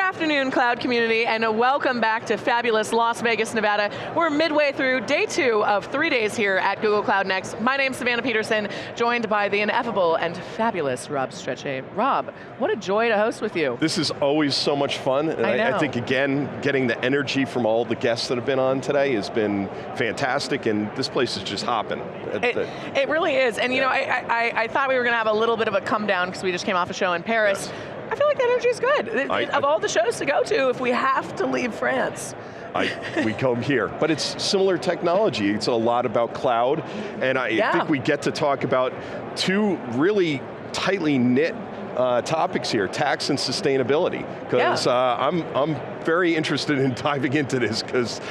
afternoon, Cloud community, and welcome back to fabulous Las Vegas, Nevada. We're midway through day 2 of 3 days here at Google Cloud Next. My name's Savannah Peterson, joined by the ineffable and fabulous Rob Strechay. Rob, what a joy to host with you. This is always so much fun, and I think, again, getting the energy from all the guests that have been on today has been fantastic, and this place is just hopping. It really is, and you know, I thought we were going to have a little bit of a come down because we just came off a show in Paris. Yes. I feel like the energy is good. Of all the shows to go to, if we have to leave France. We come here, but it's similar technology. It's a lot about cloud, and I think we get to talk about two really tightly knit topics here, tax and sustainability, because I'm very interested in diving into this, because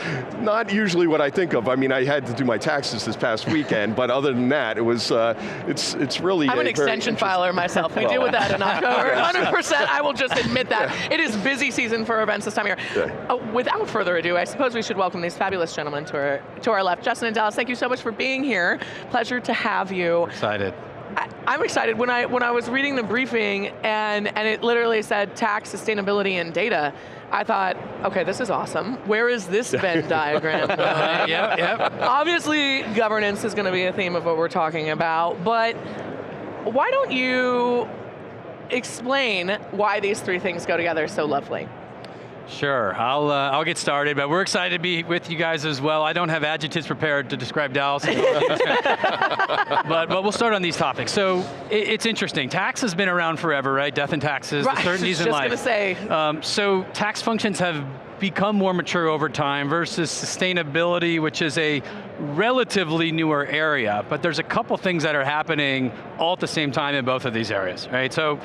not usually what I think of. I mean, I had to do my taxes this past weekend, but other than that, it was, it's really I'm an extension filer myself. We deal with that in October, 100%, I will just admit that. It is busy season for events this time of year. Without further ado, I suppose we should welcome these fabulous gentlemen to our left. Justin and Dallas, thank you so much for being here. Pleasure to have you. Excited. I'm excited. When I was reading the briefing and it literally said tax, sustainability, and data, I thought, okay, this is awesome. Where is this Venn diagram going? Yep. Obviously, governance is going to be a theme of what we're talking about, but why don't you explain why these three things go together so lovely? Sure, I'll get started, but we're excited to be with you guys as well. I don't have adjectives prepared to describe Dallas, but we'll start on these topics. So it's interesting, tax has been around forever, right? Death and taxes, right. The certainties in life. Just going to say. So tax functions have become more mature over time versus sustainability, which is a relatively newer area, but there's a couple things that are happening all at the same time in both of these areas, right? So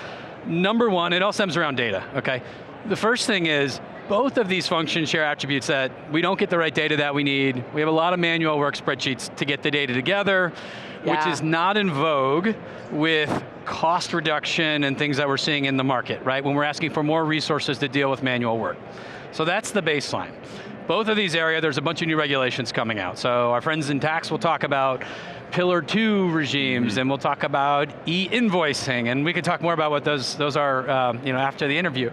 number one, it all stems around data, okay? The first thing is, both of these functions share attributes that we don't get the right data that we need. We have a lot of manual work spreadsheets to get the data together, which is not in vogue with cost reduction and things that we're seeing in the market, right? When we're asking for more resources to deal with manual work. So that's the baseline. Both of these areas, there's a bunch of new regulations coming out. So our friends in tax will talk about Pillar 2 regimes, and we'll talk about e-invoicing, and we can talk more about what those are after the interview.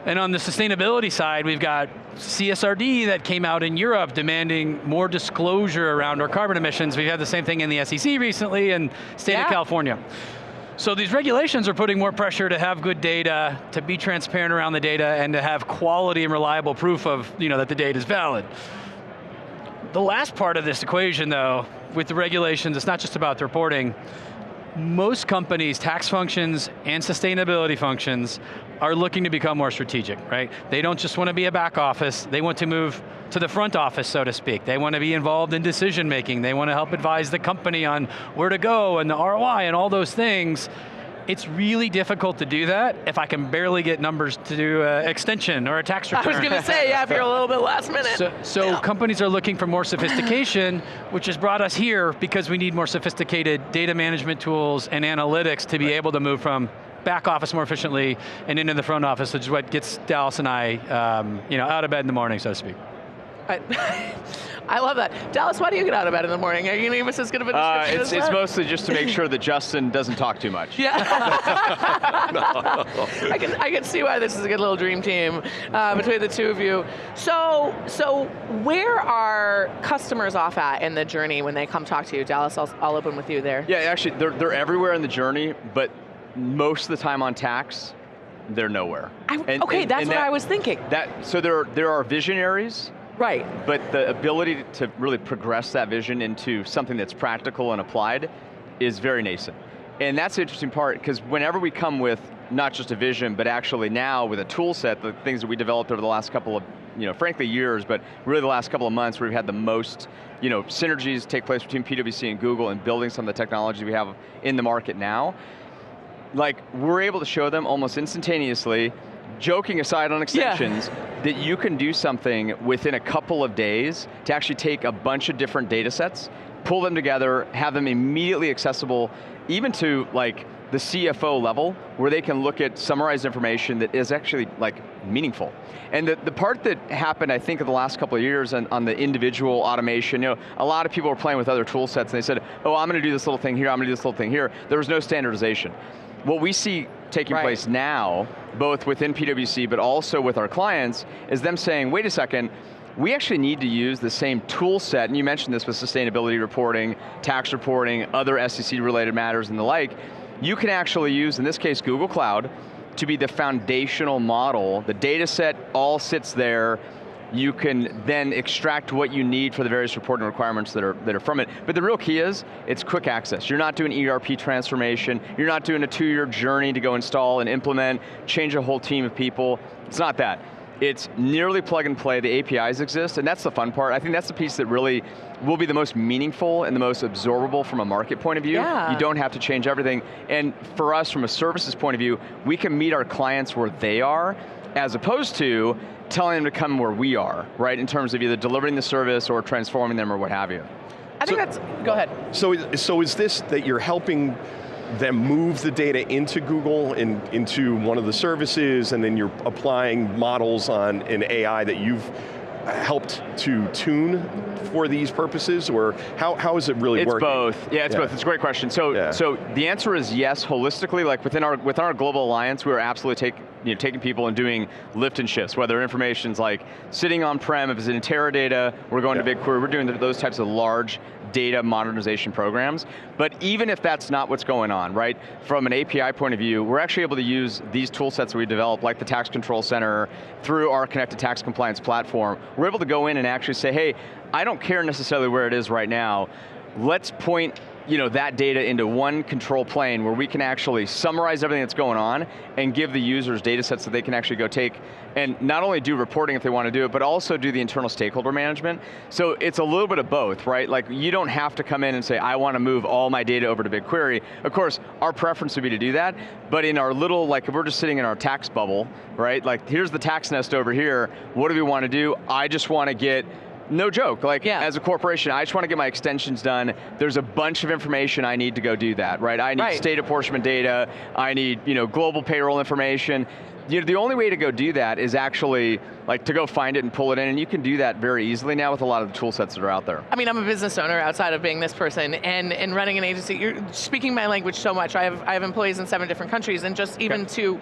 And on the sustainability side, we've got CSRD that came out in Europe demanding more disclosure around our carbon emissions. We've had the same thing in the SEC recently and state of California. So these regulations are putting more pressure to have good data, to be transparent around the data, and to have quality and reliable proof of that the data is valid. The last part of this equation though, with the regulations, it's not just about the reporting. Most companies, tax functions and sustainability functions, are looking to become more strategic, right? They don't just want to be a back office, they want to move to the front office, so to speak. They want to be involved in decision making, they want to help advise the company on where to go and the ROI and all those things. It's really difficult to do that if I can barely get numbers to do an extension or a tax return. I was going to say, if you're a little bit last minute. So companies are looking for more sophistication, which has brought us here because we need more sophisticated data management tools and analytics to be able to move from back office more efficiently and into the front office, which is what gets Dallas and I out of bed in the morning, so to speak. I love that. Dallas, why do you get out of bed in the morning? Are you going to give us as good of a description as that? It's mostly just to make sure that Justin doesn't talk too much. Yeah. I can see why this is a good little dream team between the two of you. So where are customers off at in the journey when they come talk to you? Dallas, I'll open with you there. Yeah, actually, they're everywhere in the journey, but most of the time on tax, they're nowhere. That's what I was thinking. So there are visionaries. Right. But the ability to really progress that vision into something that's practical and applied is very nascent. And that's the interesting part, because whenever we come with not just a vision, but actually now with a tool set, the things that we developed over the last couple of, frankly years, but really the last couple of months where we've had the most, synergies take place between PwC and Google and building some of the technology we have in the market now. Like, we're able to show them almost instantaneously, joking aside on extensions, that you can do something within a couple of days to actually take a bunch of different data sets, pull them together, have them immediately accessible, even to like the CFO level, where they can look at summarized information that is actually like meaningful. And the part that happened, I think, in the last couple of years on the individual automation, a lot of people were playing with other tool sets and they said, oh, I'm going to do this little thing here, I'm going to do this little thing here. There was no standardization. what we see taking place now, both within PwC, but also with our clients, is them saying, wait a second, we actually need to use the same tool set, and you mentioned this with sustainability reporting, tax reporting, other SEC related matters and the like. You can actually use, in this case, Google Cloud, to be the foundational model. The data set all sits there. You can then extract what you need for the various reporting requirements that are from it. But the real key is, it's quick access. You're not doing ERP transformation, you're not doing a 2-year journey to go install and implement, change a whole team of people. It's not that. It's nearly plug and play, the APIs exist, and that's the fun part. I think that's the piece that really will be the most meaningful and the most absorbable from a market point of view. Yeah. You don't have to change everything. And for us, from a services point of view, we can meet our clients where they are, as opposed to telling them to come where we are, right? In terms of either delivering the service or transforming them or what have you. I think go ahead. So is this that you're helping them move the data into Google and into one of the services, and then you're applying models on an AI that you've helped to tune for these purposes, or how is it really working? It's both. Yeah, it's both. It's a great question. So, so the answer is yes, holistically. Like within our global alliance, we are absolutely taking people and doing lift and shifts. Whether information's like sitting on-prem, if it's in Teradata, we're going to BigQuery. We're doing those types of large data modernization programs. But even if that's not what's going on, right? From an API point of view, we're actually able to use these tool sets that we developed, like the Tax Control Center, through our Connected Tax Compliance platform. We're able to go in and actually say, hey, I don't care necessarily where it is right now. Let's point that data into one control plane where we can actually summarize everything that's going on and give the users data sets that they can actually go take and not only do reporting if they want to do it, but also do the internal stakeholder management. So it's a little bit of both, right? Like you don't have to come in and say, I want to move all my data over to BigQuery. Of course, our preference would be to do that, but in our little, like if we're just sitting in our tax bubble, right? Like here's the tax nest over here, what do we want to do? I just want to get, no joke, like as a corporation, I just want to get my extensions done. There's a bunch of information I need to go do that, right? I need state apportionment data, I need global payroll information. The only way to go do that is actually like to go find it and pull it in, and you can do that very easily now with a lot of the tool sets that are out there. I mean, I'm a business owner outside of being this person, and running an agency, you're speaking my language so much. I have employees in 7 different countries, and just even to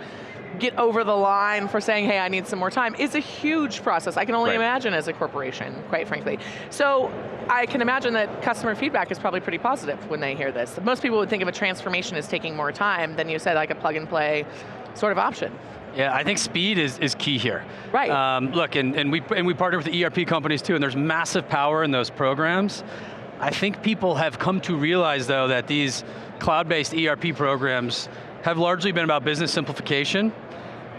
get over the line for saying, hey, I need some more time, is a huge process. I can only imagine as a corporation, quite frankly. So I can imagine that customer feedback is probably pretty positive when they hear this. Most people would think of a transformation as taking more time than you said, like a plug and play sort of option. Yeah, I think speed is key here. Right. Look, and we partner with the ERP companies too, and there's massive power in those programs. I think people have come to realize though that these cloud-based ERP programs have largely been about business simplification.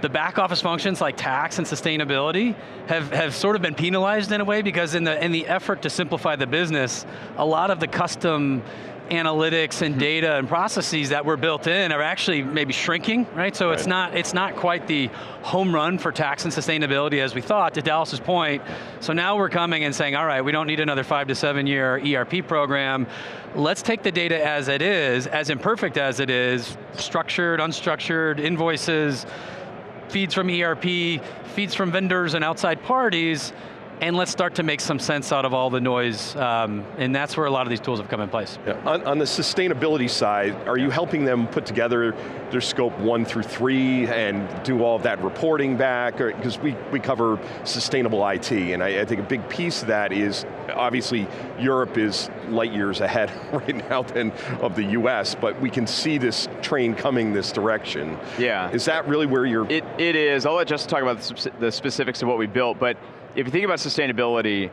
The back office functions like tax and sustainability have sort of been penalized in a way, because in the effort to simplify the business, a lot of the custom analytics and data and processes that were built in are actually maybe shrinking, right? So it's not quite the home run for tax and sustainability as we thought, to Dallas's point. So now we're coming and saying, all right, we don't need another 5 to 7 year ERP program. Let's take the data as it is, as imperfect as it is, structured, unstructured, invoices, feeds from ERP, feeds from vendors and outside parties, and let's start to make some sense out of all the noise, and that's where a lot of these tools have come in place. Yeah. On the sustainability side, are you helping them put together their scope 1 through 3 and do all of that reporting back? Because we cover sustainable IT, and I think a big piece of that is, obviously, Europe is light years ahead right now of the US, but we can see this train coming this direction. Yeah. Is that really where you're? It is. I'll let Justin talk about the specifics of what we built, but if you think about sustainability,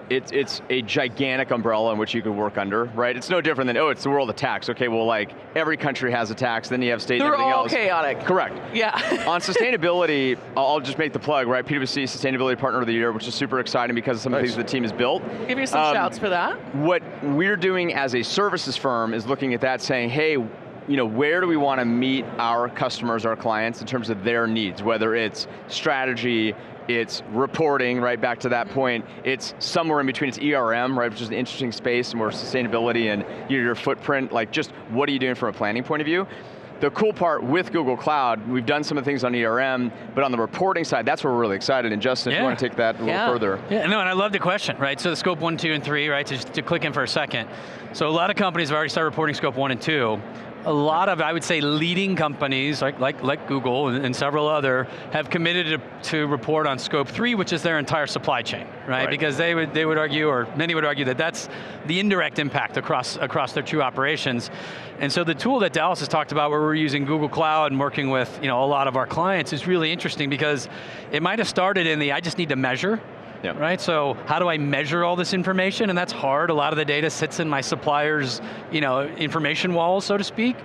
it's a gigantic umbrella in which you can work under, right? It's no different than, it's the world of tax. Okay, well, like, every country has a tax, then you have state and everything else. They're all chaotic. Correct. Yeah. On sustainability, I'll just make the plug, right? PwC Sustainability Partner of the Year, which is super exciting because of some of the things the team has built. Give you some shouts for that. What we're doing as a services firm is looking at that, saying, hey, where do we want to meet our customers, our clients, in terms of their needs, whether it's strategy, it's reporting, right back to that point, it's somewhere in between, it's ERM, right, which is an interesting space, and more sustainability and your footprint, like just what are you doing from a planning point of view? The cool part with Google Cloud, we've done some of the things on ERM, but on the reporting side, that's where we're really excited, and Justin, if you want to take that a little further. Yeah, no, and I love the question, right? So the scope 1, 2, and 3, right, to click in for a second. So a lot of companies have already started reporting scope 1 and 2. a lot of, I would say, leading companies like Google and several other have committed to report on scope 3, which is their entire supply chain, right? Because they would argue, or many would argue, that that's the indirect impact across their true operations. And so the tool that Dallas has talked about, where we're using Google Cloud and working with a lot of our clients, is really interesting because it might have started in the I just need to measure. Yep. Right, so how do I measure all this information? And that's hard. A lot of the data sits in my supplier's information walls, so to speak.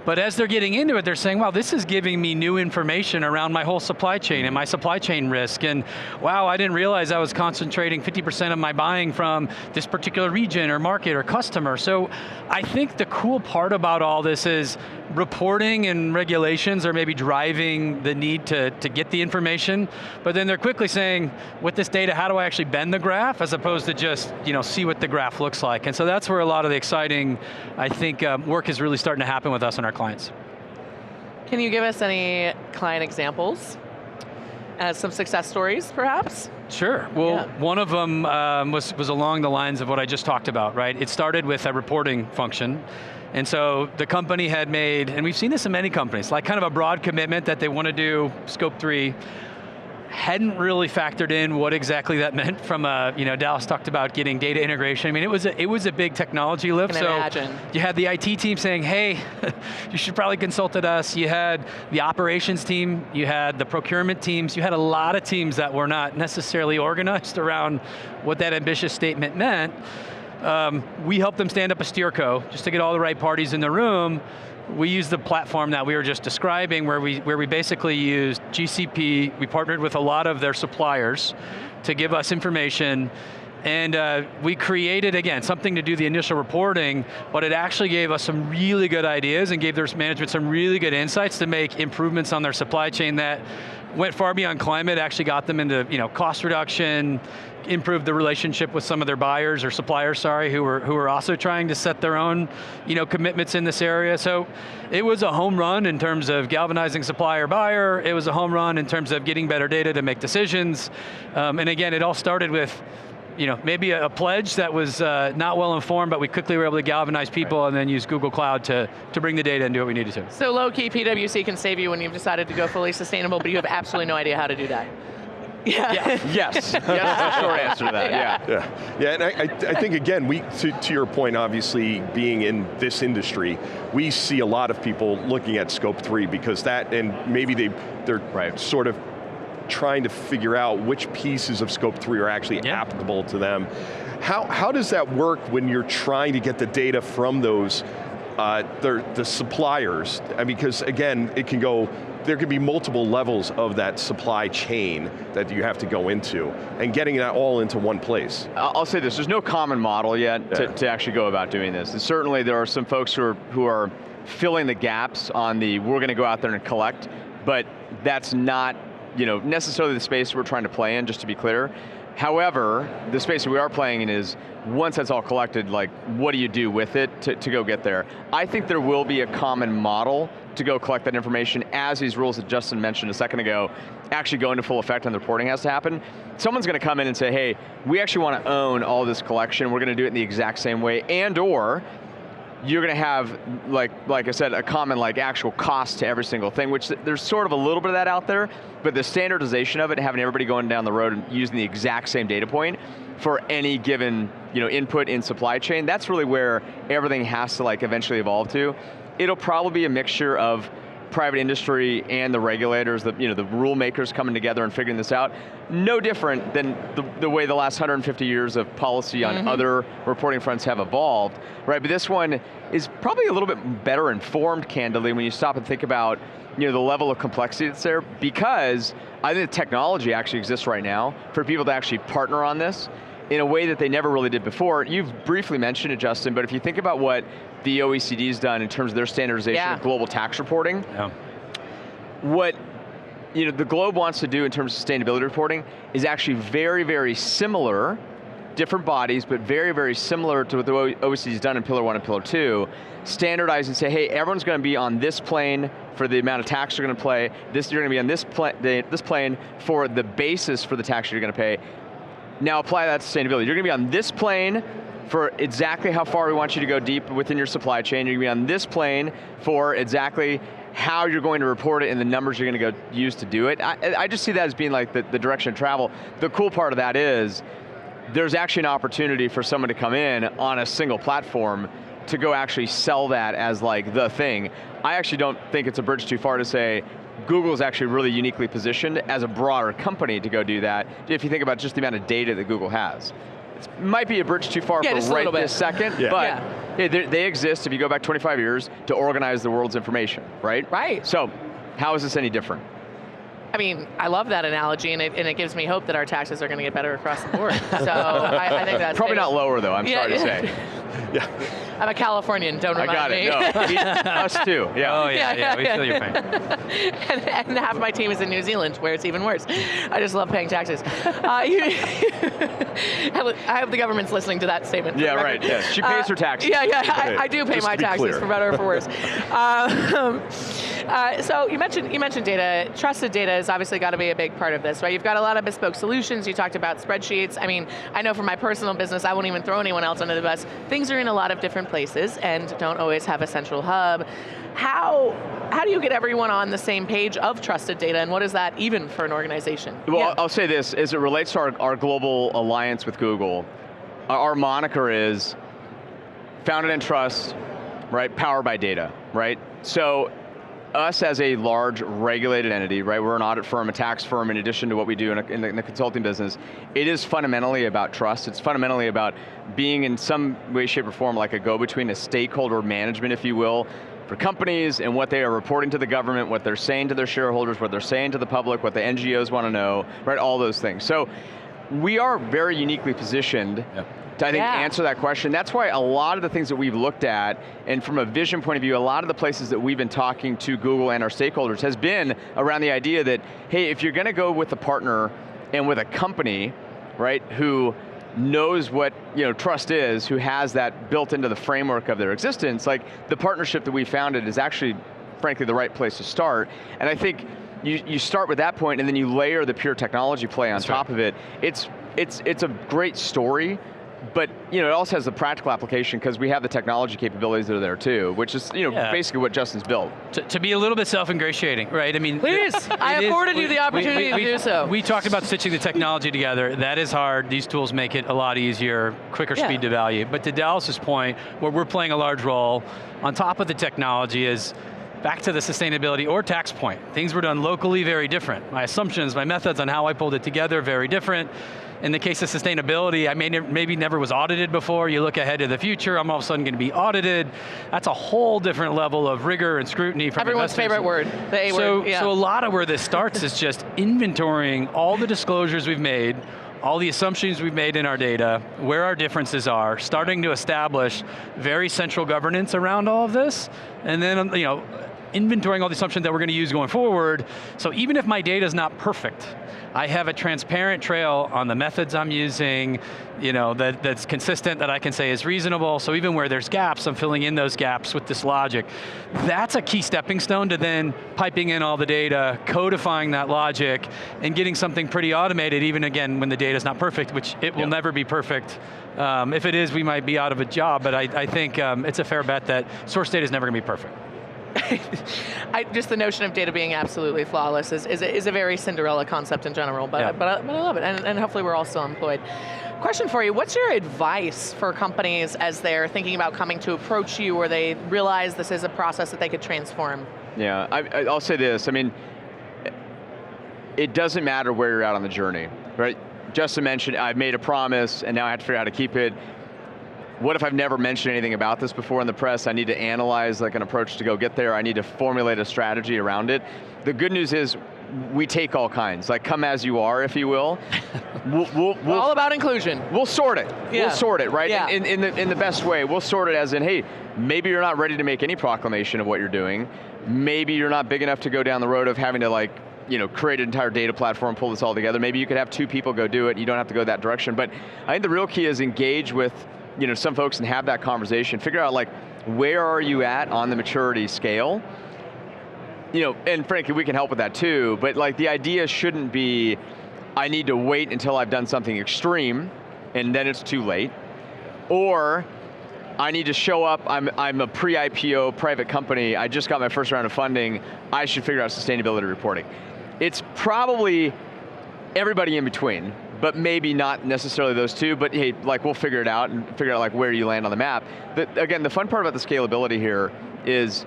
But as they're getting into it, they're saying, wow, this is giving me new information around my whole supply chain and my supply chain risk. And wow, I didn't realize I was concentrating 50% of my buying from this particular region or market or customer. So I think the cool part about all this is reporting and regulations are maybe driving the need to get the information, but then they're quickly saying, with this data, how do I actually bend the graph, as opposed to just see what the graph looks like. And so that's where a lot of the exciting, I think, work is really starting to happen with us and our clients. Can you give us any client examples? Some success stories, perhaps? Sure, well, one of them was along the lines of what I just talked about, right? It started with a reporting function. And so the company had made, and we've seen this in many companies, like kind of a broad commitment that they want to do scope 3, hadn't really factored in what exactly that meant from Dallas talked about getting data integration. I mean, it was a big technology lift. Can imagine. You had the IT team saying, hey, you should probably consult with us. You had the operations team, you had the procurement teams, you had a lot of teams that were not necessarily organized around what that ambitious statement meant. We helped them stand up a steerco, just to get all the right parties in the room. We used the platform that we were just describing, where we basically used GCP. We partnered with a lot of their suppliers to give us information, and we created, again, something to do the initial reporting, but it actually gave us some really good ideas and gave their management some really good insights to make improvements on their supply chain that went far beyond climate, actually got them into cost reduction, improved the relationship with some of their buyers or suppliers, sorry, who were also trying to set their own commitments in this area. So it was a home run in terms of galvanizing supplier buyer. It was a home run in terms of getting better data to make decisions. And again, it all started with maybe a pledge that was not well informed, but we quickly were able to galvanize people and then use Google Cloud to bring the data and do what we needed to. So low-key PwC can save you when you've decided to go fully sustainable, but you have absolutely no idea how to do that. Yeah. Yes. Yes, that's the short answer to that, yeah. And I think, again, to your point, obviously, being in this industry, we see a lot of people looking at scope 3 because that, and maybe they're sort of trying to figure out which pieces of scope 3 are actually applicable to them. How does that work when you're trying to get the data from those, the suppliers? I mean, because again, there can be multiple levels of that supply chain that you have to go into, and getting that all into one place. I'll say this, there's no common model yet to actually go about doing this. And certainly there are some folks who are filling the gaps on we're going to go out there and collect, but that's not necessarily the space we're trying to play in, just to be clear. However, the space that we are playing in is, once that's all collected, like, what do you do with it to go get there? I think there will be a common model to go collect that information as these rules that Justin mentioned a second ago actually go into full effect and the reporting has to happen. Someone's going to come in and say, hey, we actually want to own all this collection, we're going to do it in the exact same way, and or you're going to have, like I said, a common actual cost to every single thing, which there's sort of a little bit of that out there, but the standardization of it, having everybody going down the road and using the exact same data point for any given input in supply chain, that's really where everything has to eventually evolve to. It'll probably be a mixture of private industry and the regulators, the rule makers coming together and figuring this out. No different than the way the last 150 years of policy on other reporting fronts have evolved, right? But this one is probably a little bit better informed, candidly, when you stop and think about the level of complexity that's there, because I think the technology actually exists right now for people to actually partner on this in a way that they never really did before. You've briefly mentioned it, Justin, but if you think about what the OECD's done in terms of their standardization of global tax reporting, what the globe wants to do in terms of sustainability reporting is actually very, very similar, different bodies, but very, very similar to what the OECD's done in Pillar 1 and Pillar 2, standardize and say, hey, everyone's going to be on this plane for the amount of tax you're going to pay, you're going to be on this plane for the basis for the tax you're going to pay. Now apply that to sustainability. You're going to be on this plane for exactly how far we want you to go deep within your supply chain. You're going to be on this plane for exactly how you're going to report it and the numbers you're going to go use to do it. I just see that as being like the direction of travel. The cool part of that is, there's actually an opportunity for someone to come in on a single platform to go actually sell that as like the thing. I actually don't think it's a bridge too far to say Google's actually really uniquely positioned as a broader company to go do that, if you think about just the amount of data that Google has. It might be a bridge too far for right this second, but they exist, if you go back 25 years, to organize the world's information, right? Right. So, how is this any different? I mean, I love that analogy, and it gives me hope that our taxes are going to get better across the board. So I think that's probably not lower though, I'm sorry to say. Yeah. I'm a Californian, don't remind me. I got it, no. Us too, yeah. Oh yeah, we feel your pain. and half my team is in New Zealand, where it's even worse. I just love paying taxes. I hope the government's listening to that statement. Yeah, right, yeah. She pays her taxes. I do pay my taxes, for better or for worse. So you mentioned data. Trusted data has obviously got to be a big part of this, right? You've got a lot of bespoke solutions. You talked about spreadsheets. I mean, I know for my personal business, I won't even throw anyone else under the bus. Things are in a lot of different places and don't always have a central hub. How do you get everyone on the same page of trusted data, and what is that even for an organization? Well, I'll say this, as it relates to our global alliance with Google, our moniker is founded in trust, right, powered by data, right? So, us as a large regulated entity, right, we're an audit firm, a tax firm, in addition to what we do in the consulting business, it is fundamentally about trust. It's fundamentally about being in some way, shape, or form like a go-between, a stakeholder management, if you will, for companies and what they are reporting to the government, what they're saying to their shareholders, what they're saying to the public, what the NGOs want to know, right, all those things. So we are very uniquely positioned to, I think, answer that question. That's why a lot of the things that we've looked at, and from a vision point of view, a lot of the places that we've been talking to Google and our stakeholders has been around the idea that, hey, if you're going to go with a partner and with a company, right, who knows what trust is, who has that built into the framework of their existence, like the partnership that we founded is actually, frankly, the right place to start. And I think you start with that point and then you layer the pure technology play on top of it. It's a great story, but it also has the practical application because we have the technology capabilities that are there too, which is basically what Justin's built. To be a little bit self-ingratiating, right? I mean, please, I afforded you the opportunity to do so. We talked about stitching the technology together. That is hard. These tools make it a lot easier, quicker speed to value. But to Dallas's point, where we're playing a large role, on top of the technology is back to the sustainability or tax point. Things were done locally, very different. My assumptions, my methods on how I pulled it together, very different. In the case of sustainability, I maybe never was audited before. You look ahead to the future, I'm all of a sudden going to be audited. That's a whole different level of rigor and scrutiny from everyone's favorite word, the A word. So a lot of where this starts is just inventorying all the disclosures we've made, all the assumptions we've made in our data, where our differences are, starting to establish very central governance around all of this, and then inventorying all the assumptions that we're going to use going forward. So even if my data is not perfect, I have a transparent trail on the methods I'm using, that's consistent, that I can say is reasonable. So even where there's gaps, I'm filling in those gaps with this logic. That's a key stepping stone to then piping in all the data, codifying that logic, and getting something pretty automated, even again, when the data's not perfect, which it will never be perfect. If it is, we might be out of a job, but I think it's a fair bet that source data is never going to be perfect. Just the notion of data being absolutely flawless is a very Cinderella concept in general, but I love it, and hopefully we're all still employed. Question for you, what's your advice for companies as they're thinking about coming to approach you, or they realize this is a process that they could transform? Yeah, I'll say this, I mean, it doesn't matter where you're at on the journey, right? Justin mentioned, I've made a promise, and now I have to figure out how to keep it. What if I've never mentioned anything about this before in the press? I need to analyze like an approach to go get there. I need to formulate a strategy around it. The good news is we take all kinds, like come as you are, if you will. We'll all about inclusion. We'll sort it. Yeah. We'll sort it, right? Yeah. In the best way. We'll sort it as in, hey, maybe you're not ready to make any proclamation of what you're doing. Maybe you're not big enough to go down the road of having to create an entire data platform, pull this all together. Maybe you could have 2 people go do it. You don't have to go that direction. But I think the real key is engage with some folks and have that conversation. Figure out where are you at on the maturity scale? And frankly, we can help with that too, but the idea shouldn't be, I need to wait until I've done something extreme, and then it's too late. Or, I need to show up, I'm a pre-IPO private company, I just got my first round of funding, I should figure out sustainability reporting. It's probably everybody in between, but maybe not necessarily those two, but hey, like we'll figure it out and figure out like where you land on the map. But again, the fun part about the scalability here is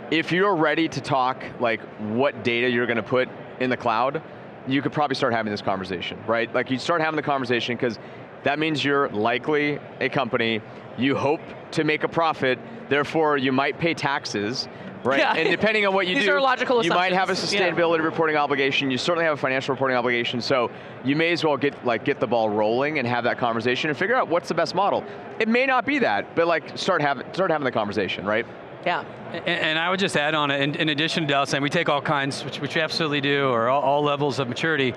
if you're ready to talk like what data you're going to put in the cloud, you could probably start having this conversation, right? Like you start having the conversation because that means you're likely a company, you hope to make a profit, therefore you might pay taxes, right? Yeah. And depending on what you These do, are logical you might have a assumptions. sustainability reporting obligation, you certainly have a financial reporting obligation, so you may as well get the ball rolling and have that conversation and figure out what's the best model. It may not be that, but like start having the conversation, right? Yeah. And I would just add on it, in addition to Dallas saying we take all kinds, which we absolutely do, or all levels of maturity.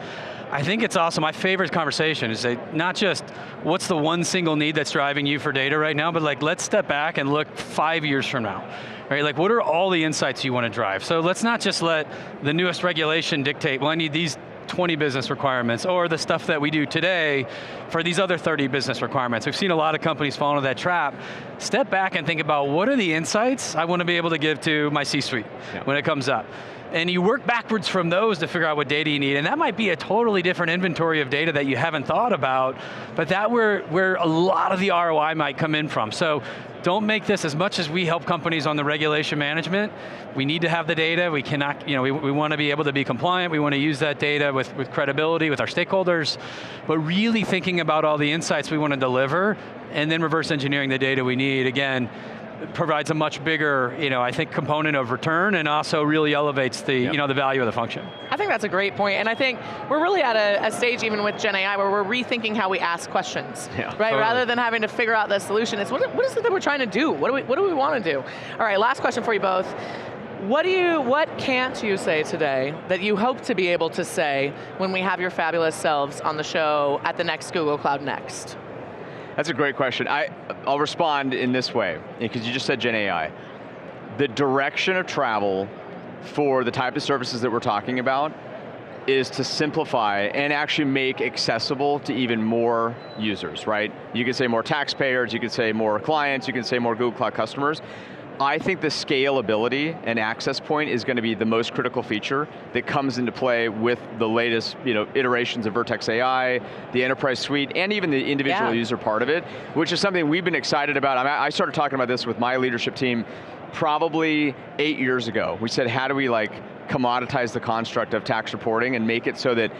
I think it's awesome. My favorite conversation is not just what's the one single need that's driving you for data right now, but like let's step back and look 5 years from now. Right, like what are all the insights you want to drive? So let's not just let the newest regulation dictate, well I need these 20 business requirements, or the stuff that we do today for these other 30 business requirements. We've seen a lot of companies fall into that trap. Step back and think about what are the insights I want to be able to give to my C-suite when it comes up. And you work backwards from those to figure out what data you need, and that might be a totally different inventory of data that you haven't thought about, but that's where a lot of the ROI might come in from. So don't make this, as much as we help companies on the regulation management, we need to have the data, we cannot, we want to be able to be compliant, we want to use that data with credibility with our stakeholders, but really thinking about all the insights we want to deliver, and then reverse engineering the data we need, again, provides a much bigger, I think, component of return, and also really elevates the, the value of the function. I think that's a great point, and I think we're really at a stage, even with Gen AI, where we're rethinking how we ask questions, right? Totally. Rather than having to figure out the solution, it's what is it that we're trying to do? What do we want to do? All right, last question for you both. What can't you say today that you hope to be able to say when we have your fabulous selves on the show at the next Google Cloud Next? That's a great question. I'll respond in this way, because you just said Gen AI. The direction of travel for the type of services that we're talking about is to simplify and actually make accessible to even more users, right? You could say more taxpayers, you could say more clients, you could say more Google Cloud customers. I think the scalability and access point is going to be the most critical feature that comes into play with the latest iterations of Vertex AI, the enterprise suite, and even the individual user part of it, which is something we've been excited about. I started talking about this with my leadership team probably 8 years ago. We said, how do we commoditize the construct of tax reporting and make it so that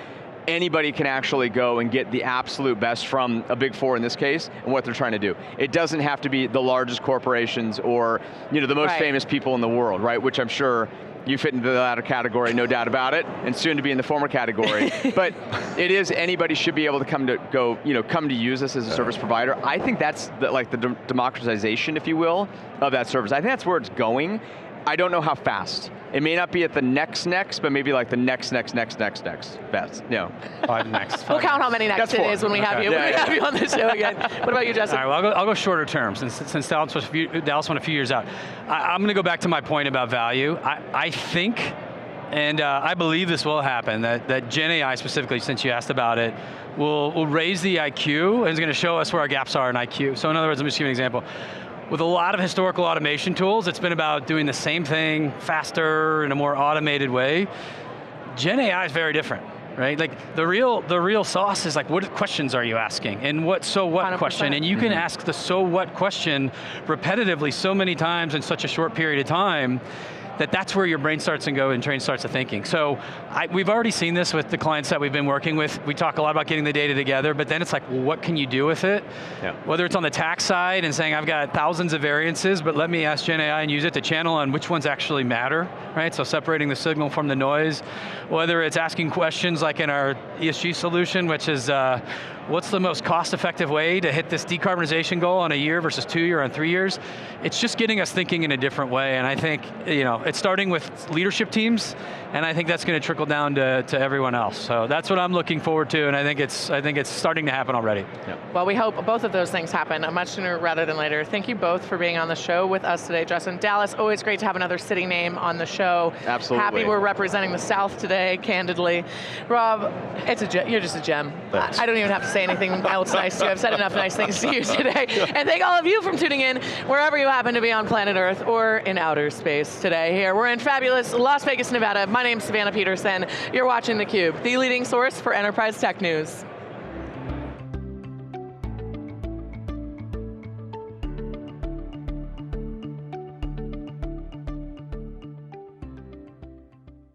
anybody can actually go and get the absolute best from a big four in this case, and what they're trying to do. It doesn't have to be the largest corporations or the most famous people in the world, right? Which I'm sure you fit into the latter category, no doubt about it, and soon to be in the former category. But it is, anybody should be able to come to use this as a service provider. I think that's the democratization, if you will, of that service. I think that's where it's going. I don't know how fast. It may not be at the next, but maybe like the next best. Five next. We'll count how many next it is when we have you. Have you on the show again. What about you, Justin? All right, well, I'll go shorter term, since Dallas went a few years out. I'm going to go back to my point about value. I think, and I believe this will happen, that Gen AI specifically, since you asked about it, will raise the IQ and is going to show us where our gaps are in IQ. So in other words, let me just give you an example. With a lot of historical automation tools, it's been about doing the same thing faster in a more automated way. Gen AI is very different, right? Like the real sauce is like, what questions are you asking? And what 100%. Question? And you can ask the so what question repetitively so many times in such a short period of time that's where your brain starts to go and train starts to thinking. So we've already seen this with the clients that we've been working with. We talk a lot about getting the data together, but then it's like, well, what can you do with it? Yeah. Whether it's on the tax side and saying, I've got thousands of variances, but let me ask Gen AI and use it to channel on which ones actually matter, right? So separating the signal from the noise. Whether it's asking questions like in our ESG solution, which is, what's the most cost-effective way to hit this decarbonization goal on a year versus 2 year on 3 years? It's just getting us thinking in a different way, and I think, it's starting with leadership teams, and I think that's going to trickle down to everyone else. So that's what I'm looking forward to, and I think it's starting to happen already. Yeah. Well, we hope both of those things happen much sooner rather than later. Thank you both for being on the show with us today, Justin. Dallas, always great to have another city name on the show. Absolutely. Happy we're representing the South today, candidly. Rob, you're just a gem. I don't even have to say anything else nice to you. I've said enough nice things to you today. And thank all of you for tuning in, wherever you happen to be on planet Earth or in outer space today. Here, we're in fabulous Las Vegas, Nevada. My name's Savannah Peterson. You're watching theCUBE, the leading source for enterprise tech news.